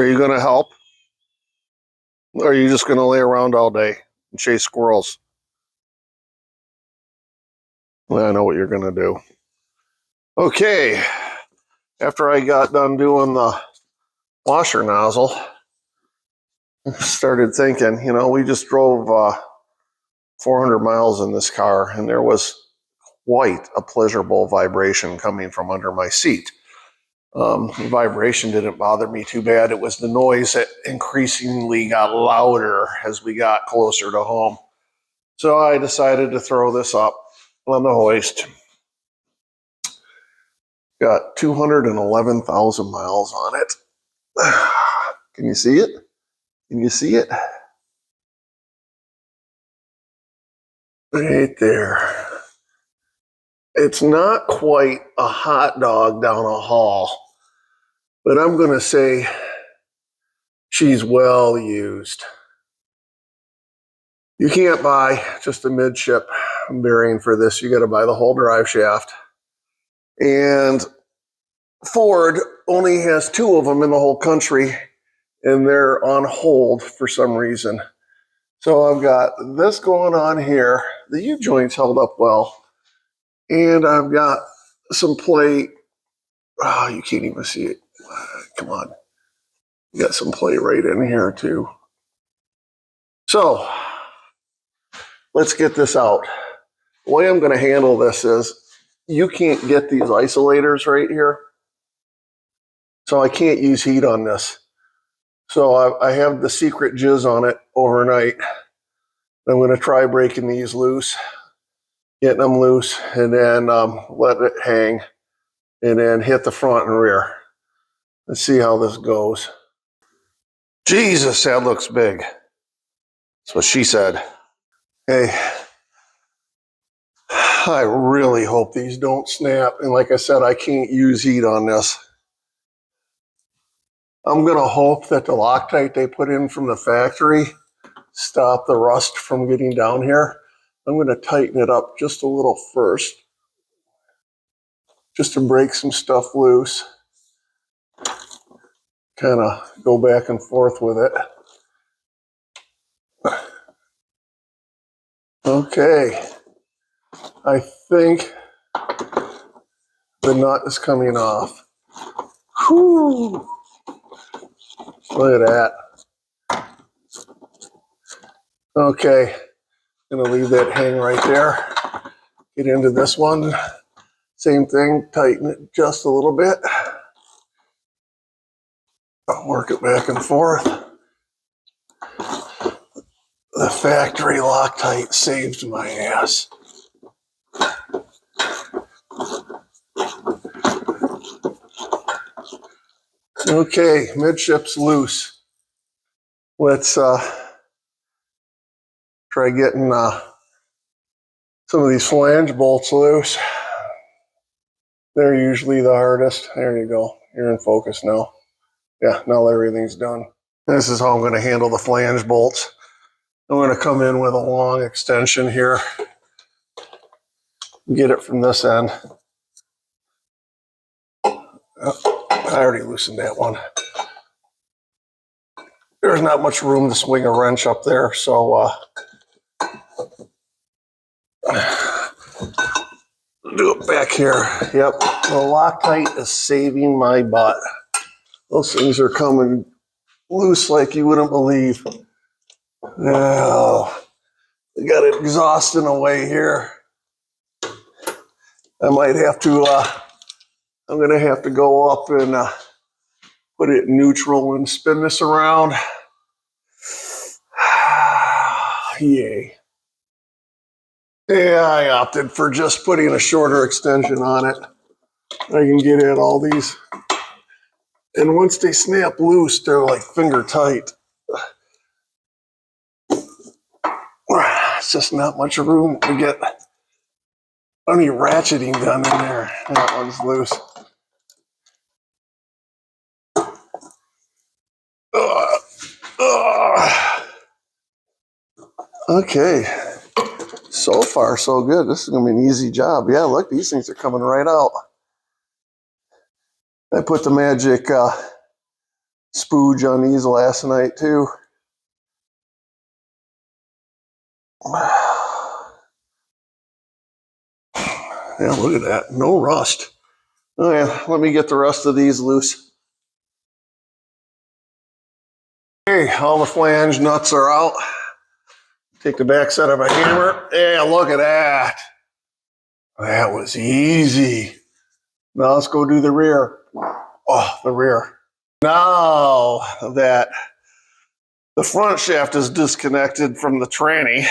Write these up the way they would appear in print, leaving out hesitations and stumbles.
Are you going to help? Or are you just going to lay around all day and chase squirrels? Well, I know what you're going to do. Okay. After I got done doing the washer nozzle, I started thinking, you know, we just drove 400 miles in this car, and there was quite a pleasurable vibration coming from under my seat. The vibration didn't bother me too bad. It was the noise that increasingly got louder as we got closer to home. So I decided to throw this up on the hoist. Got 211,000 miles on it. Can you see it? Can you see it? Right there. It's not quite a hot dog down a hall, but I'm going to say she's well used. You can't buy just a midship bearing for this. You got to buy the whole drive shaft. And Ford only has 2 of them in the whole country, and they're on hold for some reason. So I've got this going on here. The U-joints held up well. And I've got some play. Oh, you can't even see it. Come on. You got some play right in here too. So let's get this out. The way I'm going to handle this is you can't get these isolators right here. So I can't use heat on this. So I have the secret jizz on it overnight. I'm going to try breaking these loose, getting them loose, and then let it hang, and then hit the front and rear. Let's see how this goes. Jesus, that looks big. That's what she said. Hey, I really hope these don't snap. And like I said, I can't use heat on this. I'm going to hope that the Loctite they put in from the factory stop the rust from getting down here. I'm going to tighten it up just a little first, just to break some stuff loose. Kind of go back and forth with it. Okay. I think the nut is coming off. Whew. Look at that. Okay. Gonna leave that hang right there. Get into this one. Same thing, tighten it just a little bit. I'll work it back and forth. The factory Loctite saved my ass. Okay, midship's loose. Let's try getting some of these flange bolts loose. They're usually the hardest. There you go. You're in focus now. Yeah, now everything's done. This is how I'm going to handle the flange bolts. I'm going to come in with a long extension here. Get it from this end. Oh, I already loosened that one. There's not much room to swing a wrench up there, so do it back here. Yep, the Loctite is saving my butt. Those things are coming loose like you wouldn't believe. Oh, I got it exhausting away here. I might have to, I'm going to have to go up and put it in neutral and spin this around. Yay. Yeah, I opted for just putting a shorter extension on it. I can get at all these. And once they snap loose, they're like finger tight. It's just not much room to get any ratcheting done in there. That one's loose. Okay. So far, so good. This is going to be an easy job. Yeah, look, these things are coming right out. I put the magic spooge on these last night too. Yeah, look at that. No rust. Oh yeah, let me get the rest of these loose. Okay, all the flange nuts are out. Take the back set of a hammer. Yeah, look at that. That was easy. Now let's go do the rear. Oh, the rear. Now that the front shaft is disconnected from the tranny,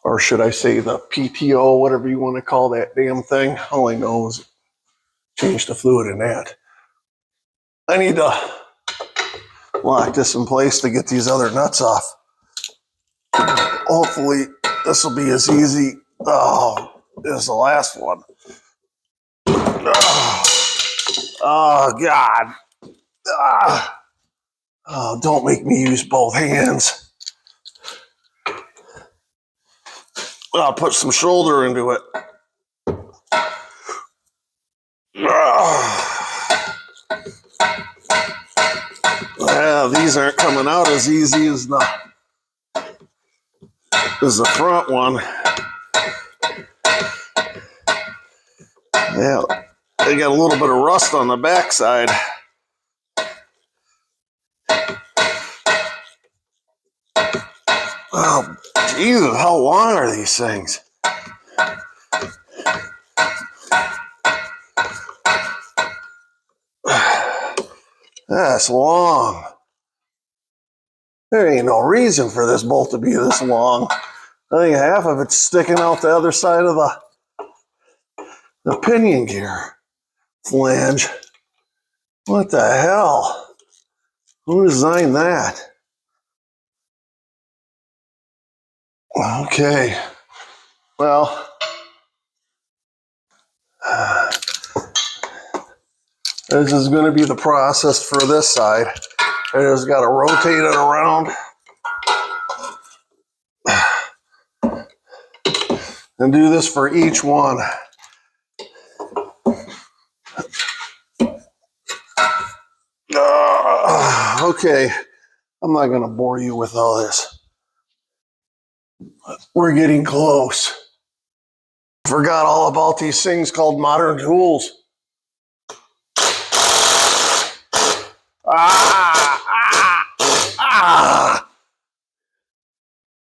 or should I say the PTO, whatever you want to call that damn thing. All I know is change the fluid in that. I need to lock this in place to get these other nuts off. Hopefully this will be as easy as the last one. Oh God. Oh, don't make me use both hands. I'll put some shoulder into it. Yeah, these aren't coming out as easy as the front one. Yeah, they got a little bit of rust on the backside. Oh, Jesus, how long are these things? That's long. There ain't no reason for this bolt to be this long. I think half of it's sticking out the other side of the pinion gear flange. What the hell? Who designed that? Okay. Well, this is going to be the process for this side. I just got to rotate it around and do this for each one. Okay, I'm not going to bore you with all this. We're getting close. Forgot all about these things called modern tools.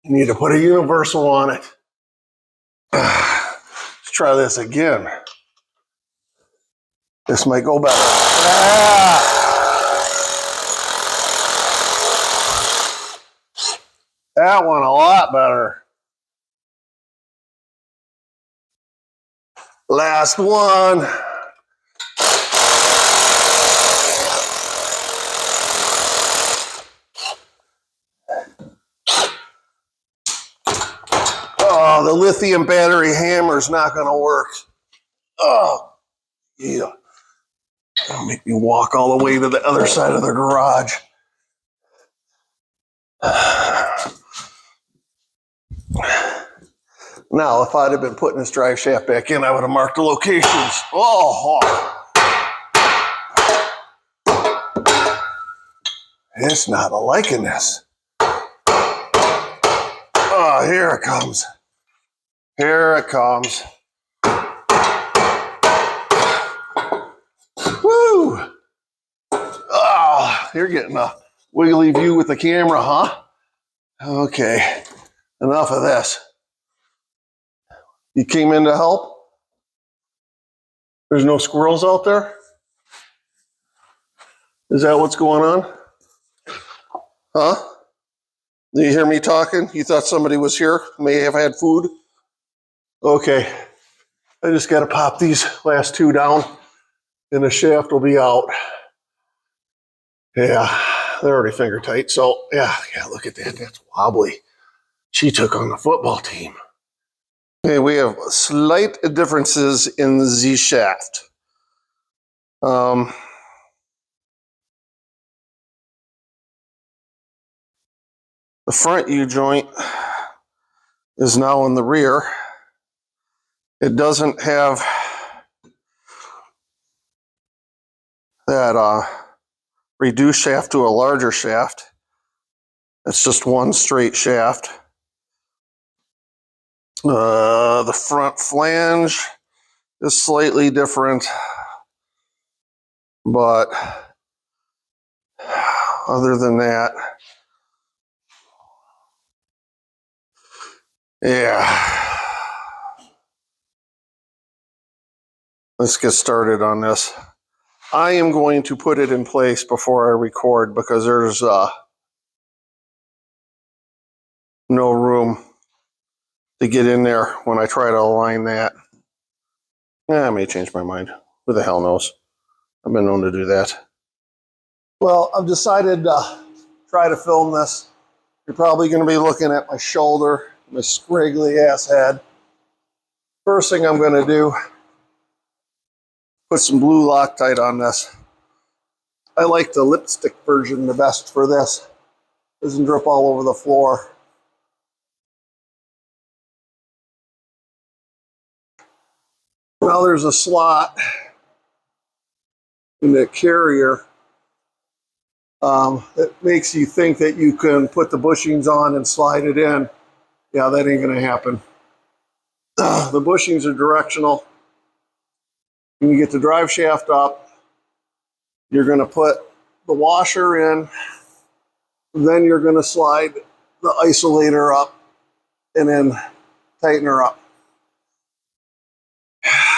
You need to put a universal on it. Let's try this again. This might go better. That one a lot better. Last one. Oh, the lithium battery hammer's not going to work. Oh, yeah. That'll make me walk all the way to the other side of the garage. Now, if I'd have been putting this drive shaft back in, I would have marked the locations. Oh. It's not liking this. Oh, here it comes. Here it comes. Woo! Oh, you're getting a wiggly view with the camera, huh? Okay, enough of this. You came in to help? There's no squirrels out there? Is that what's going on? Huh? Did you hear me talking? You thought somebody was here? May have had food? Okay. I just got to pop these last two down and the shaft will be out. Yeah, they're already finger tight. So, yeah, look at that. That's wobbly. She took on the football team. Okay, we have slight differences in the shaft. The front U-joint is now in the rear. It doesn't have that reduced shaft to a larger shaft. It's just one straight shaft. The front flange is slightly different, but other than that, yeah. Let's get started on this. I am going to put it in place before I record because there's no room to get in there when I try to align that. I may change my mind. Who the hell knows? I've been known to do that. Well, I've decided to try to film this. You're probably going to be looking at my shoulder, my scraggly ass head. First thing I'm going to do, put some blue Loctite on this. I like the lipstick version the best for this. Doesn't drip all over the floor. Now there's a slot in the carrier that makes you think that you can put the bushings on and slide it in. Yeah, that ain't gonna happen. The bushings are directional. When you get the drive shaft up, you're gonna put the washer in, then you're gonna slide the isolator up and then tighten her up.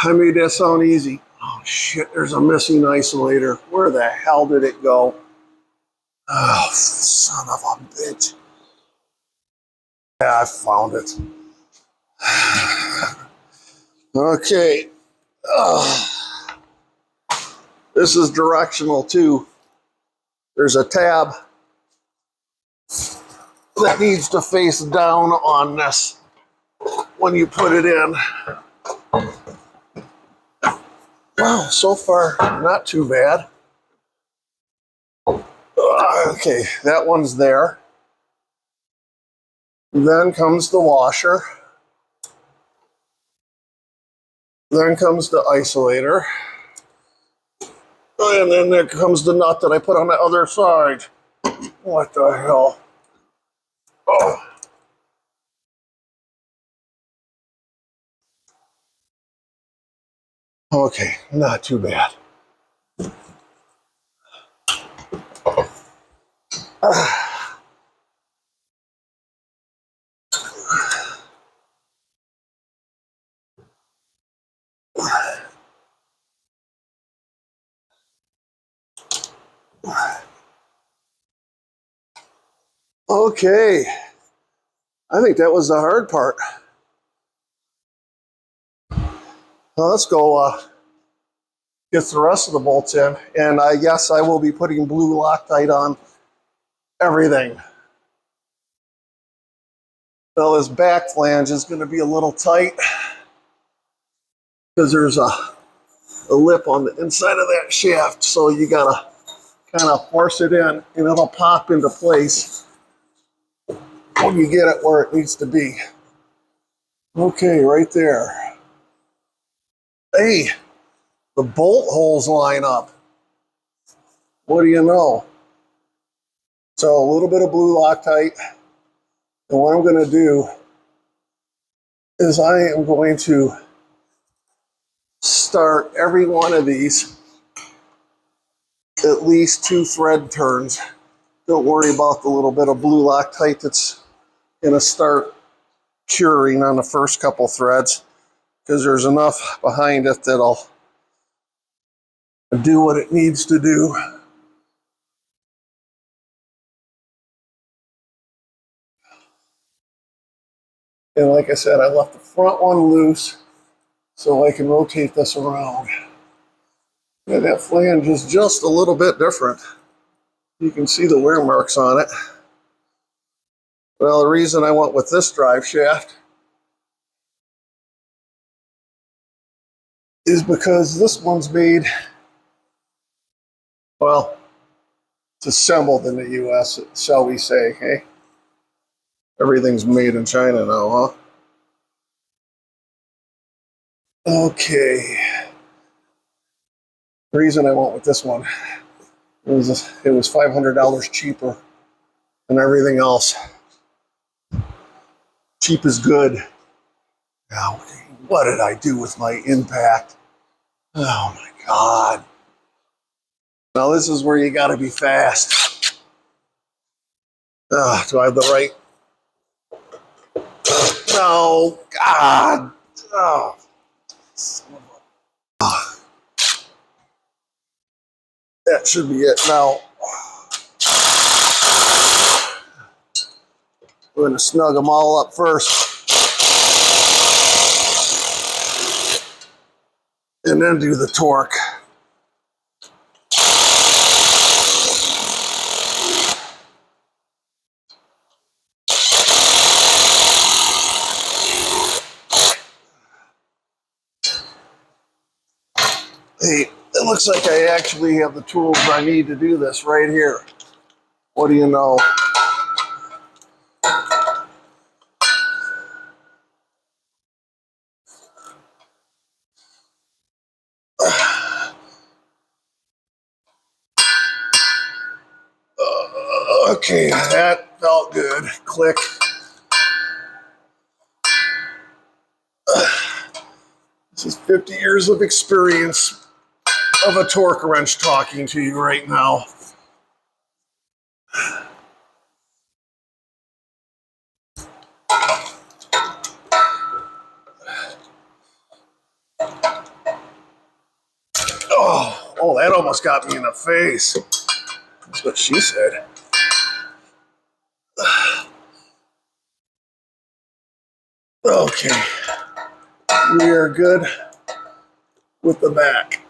I made that sound easy. Oh shit, there's a missing isolator. Where the hell did it go? Oh, son of a bitch. Yeah, I found it. Okay. This is directional too. There's a tab that needs to face down on this when you put it in. Wow, so far not too bad. Okay, that one's there. Then comes the washer. Then comes the isolator. And then there comes the nut that I put on the other side. What the hell? Oh. Okay, not too bad. Okay, I think that was the hard part. Now let's go get the rest of the bolts in, and I guess I will be putting blue Loctite on everything. Now this back flange is going to be a little tight because there's a lip on the inside of that shaft, so you gotta kind of force it in and it'll pop into place when you get it where it needs to be. Okay, right there. Hey, the bolt holes line up. What do you know? So a little bit of blue Loctite, and what I'm going to do is I am going to start every one of these at least 2 thread turns. Don't worry about the little bit of blue Loctite that's going to start curing on the first couple threads, because there's enough behind it that'll do what it needs to do. And like I said, I left the front one loose so I can rotate this around. And that flange is just a little bit different. You can see the wear marks on it. Well, the reason I went with this drive shaft is because this one's made, well, it's assembled in the US, shall we say, hey? Everything's made in China now, huh? Okay. The reason I went with this one was it was $500 cheaper than everything else. Cheap is good. Now, what did I do with my impact? Oh my God. Now this is where you gotta be fast. Do I have the right? No, God. Oh. That should be it now. We're gonna snug them all up first. And then do the torque. Hey, it looks like I actually have the tools I need to do this right here. What do you know? Okay, that felt good. Click. This is 50 years of experience of a torque wrench talking to you right now. Oh, that almost got me in the face. That's what she said. Okay, we are good with the back.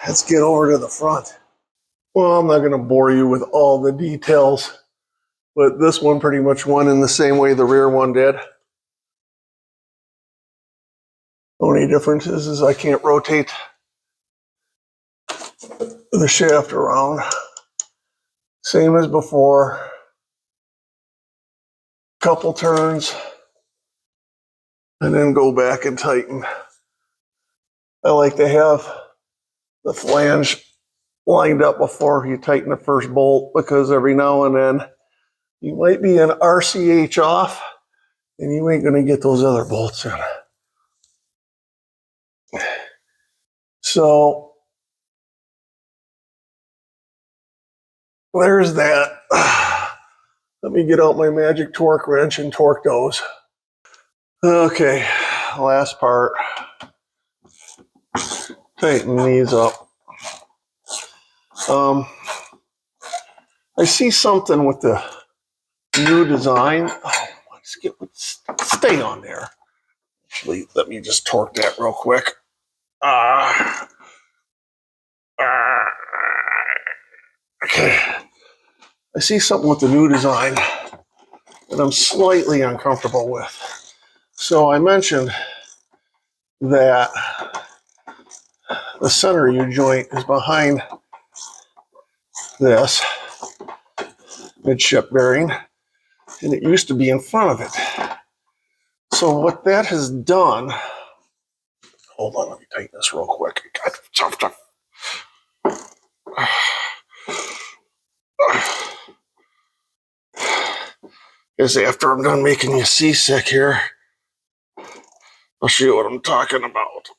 Let's get over to the front. Well, I'm not going to bore you with all the details, but this one pretty much went in the same way the rear one did. Only difference is I can't rotate the shaft around. Same as before. Couple turns, and then go back and tighten. I like to have the flange lined up before you tighten the first bolt, because every now and then you might be an RCH off and you ain't going to get those other bolts in. So there's that. Let me get out my magic torque wrench and torque those. Okay, last part. Tighten these up. I see something with the new design. Oh, stay on there. Actually, let me just torque that real quick. Okay. I see something with the new design that I'm slightly uncomfortable with. So I mentioned that the center U-joint is behind this midship bearing, and it used to be in front of it. So what that has done, hold on, let me tighten this real quick. Is after I'm done making you seasick here, I'll show you what I'm talking about.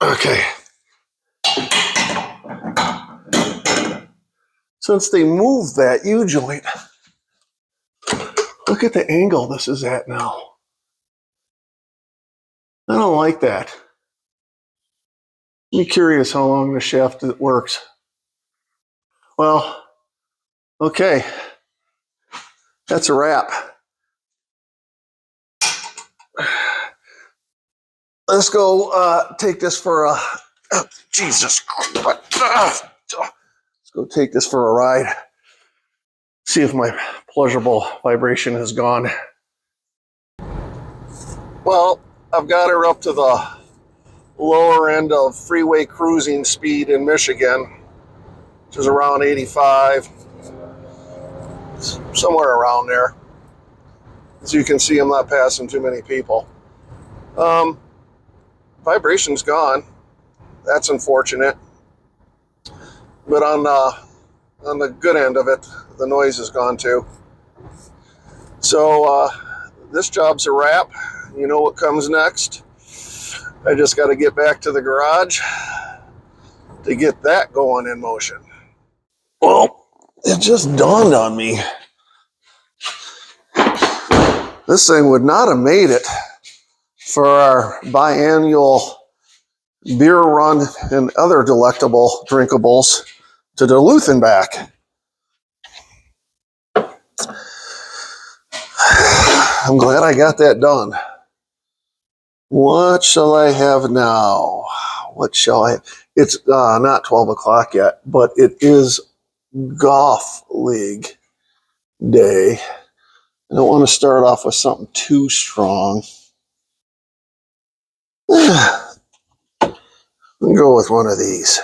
Okay. Since they moved that U-joint, look at the angle this is at now. I don't like that. I'm curious how long the shaft works. Well, okay. That's a wrap. Let's go take this for a... Oh, Jesus Christ. Let's go take this for a ride. See if my pleasurable vibration has gone. Well, I've got her up to the lower end of freeway cruising speed in Michigan, which is around 85, somewhere around there. As you can see, I'm not passing too many people. Vibration's gone. That's unfortunate. But on the good end of it, the noise is gone too. So this job's a wrap. You know what comes next. I just got to get back to the garage to get that going in motion. Well, it just dawned on me. This thing would not have made it for our biannual beer run and other delectable drinkables to Duluth and back. I'm glad I got that done. What shall I have now? What shall I have? It's not 12 o'clock yet, but it is golf league day. I don't want to start off with something too strong. I'll go with one of these.